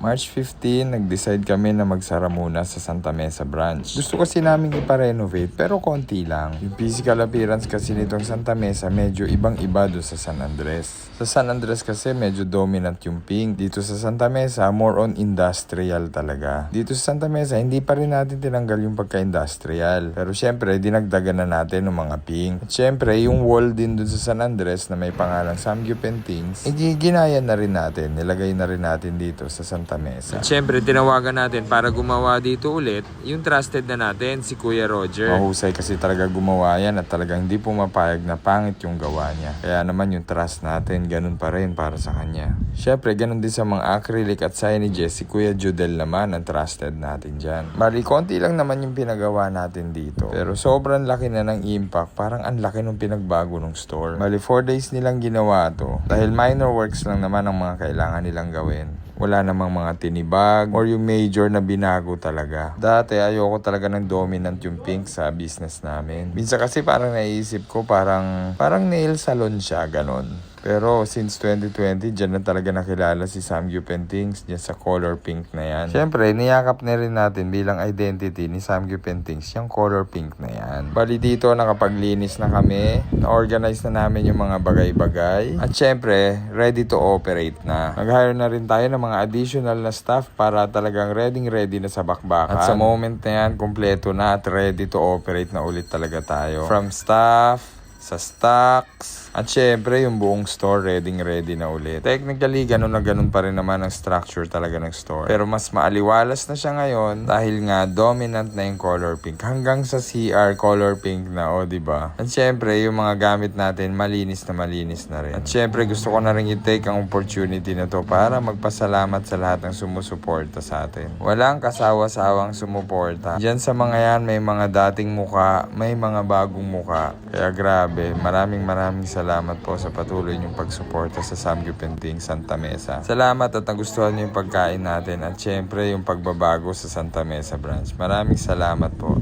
March 15, nag-decide kami na magsara muna sa Santa Mesa branch. Gusto kasi namin ipa-renovate pero konti lang. Yung physical appearance kasi nitong Santa Mesa medyo ibang-iba doon sa San Andres. Sa San Andres kasi medyo dominant yung pink. Dito sa Santa Mesa, more on industrial talaga. Dito sa Santa Mesa, hindi pa rin natin tinanggal yung pagka-industrial. Pero syempre, dinagdagan na natin ng mga pink. At syempre, yung wall din doon sa San Andres na may pangalang Samgyup Paintings, ginaya na rin natin. Nilagay na rin natin dito sa Santa Mesa. At syempre, tinawagan natin para gumawa dito ulit yung trusted na natin, si Kuya Roger. Mahusay kasi talaga gumawa yan at talagang hindi pumapayag na pangit yung gawa niya. Kaya naman yung trust natin, ganun pa rin para sa kanya. Syempre, ganun din sa mga acrylic at signages, si Kuya Judel naman ang trusted natin dyan. Bali, konti lang naman yung pinagawa natin dito. Pero sobrang laki na ng impact, parang ang laki nung pinagbago ng store. Bali, 4 days nilang ginawa to. Dahil minor works lang naman ang mga kailangan nilang gawin. Wala namang mga tinibag or yung major na binago talaga. Dati ayoko talaga ng dominant yung pink sa business namin. Minsan kasi parang naisip ko parang nail salon siya, ganon. Pero since 2020, dyan na talaga nakilala si Samgyup Paintings dyan sa color pink na yan. Siyempre, niyakap na rin natin bilang identity ni Samgyup Paintings yung color pink na yan. Bali dito, nakapaglinis na kami. Na-organize na namin yung mga bagay-bagay. At siyempre, ready to operate na. Nag-hire na rin tayo ng mga additional na staff para talagang ready na sa bakbakan. At sa moment na yan, kumpleto na at ready to operate na ulit talaga tayo. From staff, sa stocks, at syempre yung buong store ready na ulit. Technically, ganun na ganun pa rin naman ang structure talaga ng store. Pero mas maaliwalas na siya ngayon dahil nga dominant na yung color pink. Hanggang sa CR color pink na, o diba? At syempre, yung mga gamit natin malinis na rin. At syempre, gusto ko na rin i-take ang opportunity na to para magpasalamat sa lahat ng sumusuporta sa atin. Walang kasawa-sawang sumuporta. Diyan sa mga yan, may mga dating muka, may mga bagong muka. Kaya grabe. Maraming salamat po sa patuloy niyong pagsuporta sa Samgyup Paintings Santa Mesa. Salamat at nagustuhan niyo yung pagkain natin at syempre yung pagbabago sa Santa Mesa branch. Maraming salamat po.